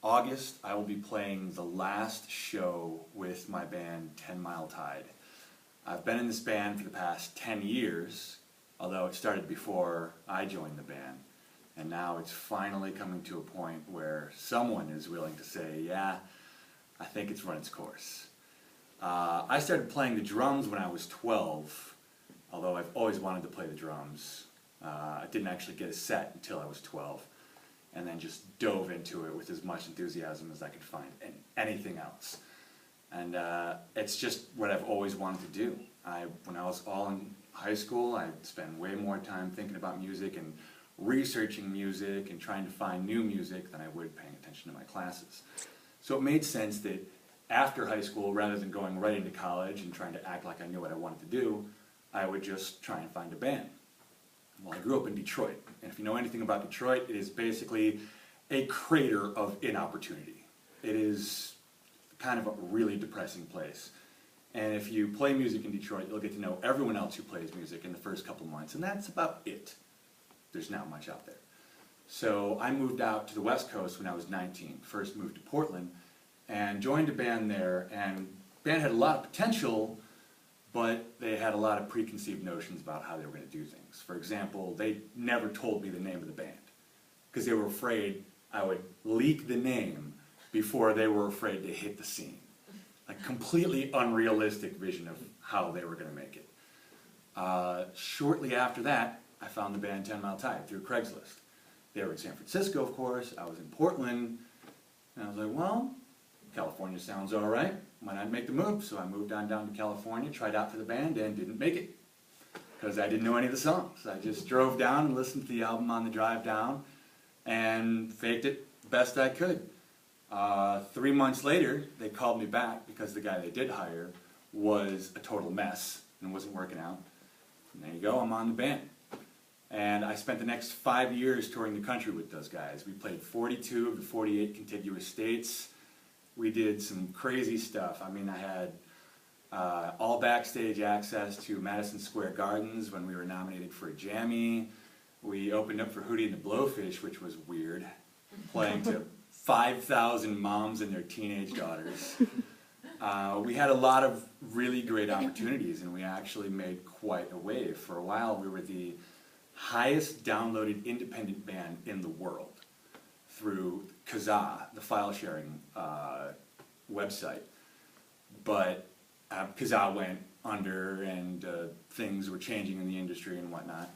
August, I will be playing the last show with my band 10 Mile Tide. I've been in this band for the past 10 years, although it started before I joined the band. And now it's finally coming to a point where someone is willing to say, yeah, I think it's run its course. I started playing the drums when I was 12, although I've always wanted to play the drums. I didn't actually get a set until I was 12, and then just dove into it with as much enthusiasm as I could find in anything else. And it's just what I've always wanted to do. When I was all in high school, I'd spend way more time thinking about music and researching music and trying to find new music than I would paying attention to my classes. So it made sense that after high school, rather than going right into college and trying to act like I knew what I wanted to do, I would just try and find a band. Well, I grew up in Detroit, and if you know anything about Detroit, it is basically a crater of inopportunity. It is kind of a really depressing place. And if you play music in Detroit, you'll get to know everyone else who plays music in the first couple months, and that's about it. There's not much out there. So I moved out to the West Coast when I was 19, first moved to Portland, and joined a band there, and the band had a lot of potential, but they had a lot of preconceived notions about how they were going to do things. For example, they never told me the name of the band, because they were afraid I would leak the name before they were afraid to hit the scene. Like, completely unrealistic vision of how they were going to make it. Shortly after that, I found the band 10 Mile Tide through Craigslist. They were in San Francisco, of course. I was in Portland, and I was like, well, California sounds all right. Why not make the move? So I moved on down to California, tried out for the band, and didn't make it because I didn't know any of the songs. I just drove down and listened to the album on the drive down and faked it the best I could. 3 months later, they called me back because the guy they did hire was a total mess and wasn't working out. And there you go, I'm on the band. And I spent the next 5 years touring the country with those guys. We played 42 of the 48 contiguous states. We did some crazy stuff. I mean, I had all backstage access to Madison Square Gardens when we were nominated for a Jammy. We opened up for Hootie and the Blowfish, which was weird, playing to 5,000 moms and their teenage daughters. We had a lot of really great opportunities, and we actually made quite a wave. For a while, we were the highest downloaded independent band in the world through Kazaa, the file sharing website. But Kazaa went under, and things were changing in the industry and whatnot.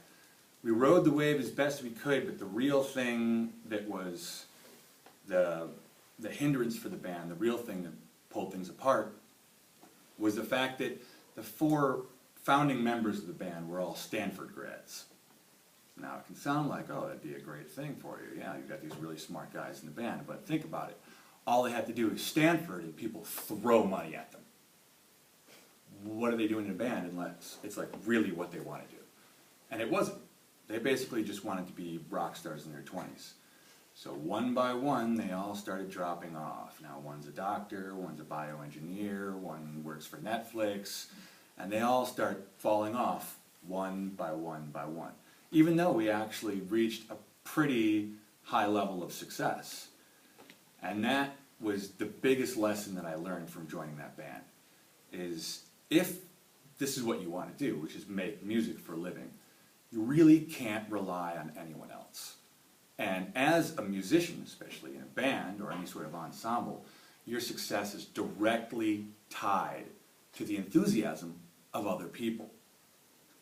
We rode the wave as best we could, but the real thing that was the hindrance for the band, the real thing that pulled things apart, was the fact that the 4 founding members of the band were all Stanford grads. Now, it can sound like, oh, that'd be a great thing for you. Yeah, you've got these really smart guys in the band, but think about it. All they have to do is Stanford, and people throw money at them. What are they doing in a band unless it's like really what they want to do? And it wasn't. They basically just wanted to be rock stars in their 20s. So one by one, they all started dropping off. Now, one's a doctor, one's a bioengineer, one works for Netflix, and they all start falling off one by one by one, even though we actually reached a pretty high level of success. And that was the biggest lesson that I learned from joining that band, is if this is what you want to do, which is make music for a living, you really can't rely on anyone else. And as a musician, especially in a band or any sort of ensemble, your success is directly tied to the enthusiasm of other people.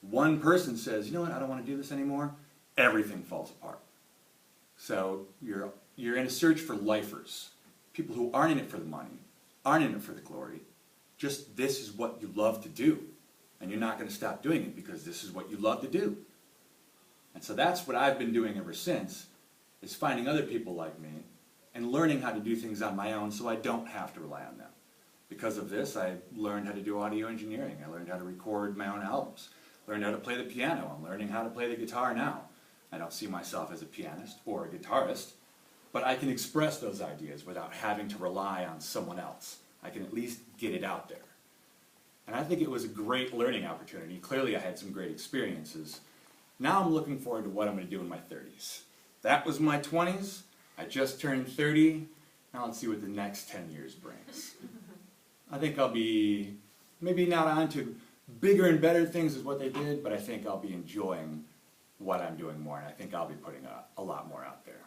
One person says, you know what, I don't want to do this anymore, everything falls apart. So you're in a search for lifers, people who aren't in it for the money, aren't in it for the glory, just this is what you love to do, and you're not going to stop doing it because this is what you love to do. And so that's what I've been doing ever since, is finding other people like me and learning how to do things on my own so I don't have to rely on them. Because of this, I learned how to do audio engineering. I learned how to record my own albums. Learned how to play the piano. I'm learning how to play the guitar now. I don't see myself as a pianist or a guitarist, but I can express those ideas without having to rely on someone else. I can at least get it out there. And I think it was a great learning opportunity. Clearly I had some great experiences. Now I'm looking forward to what I'm going to do in my 30s. That was my 20s. I just turned 30. Now let's see what the next 10 years brings. I think I'll be, maybe not on to bigger and better things is what they did, but I think I'll be enjoying what I'm doing more, and I think I'll be putting a lot more out there.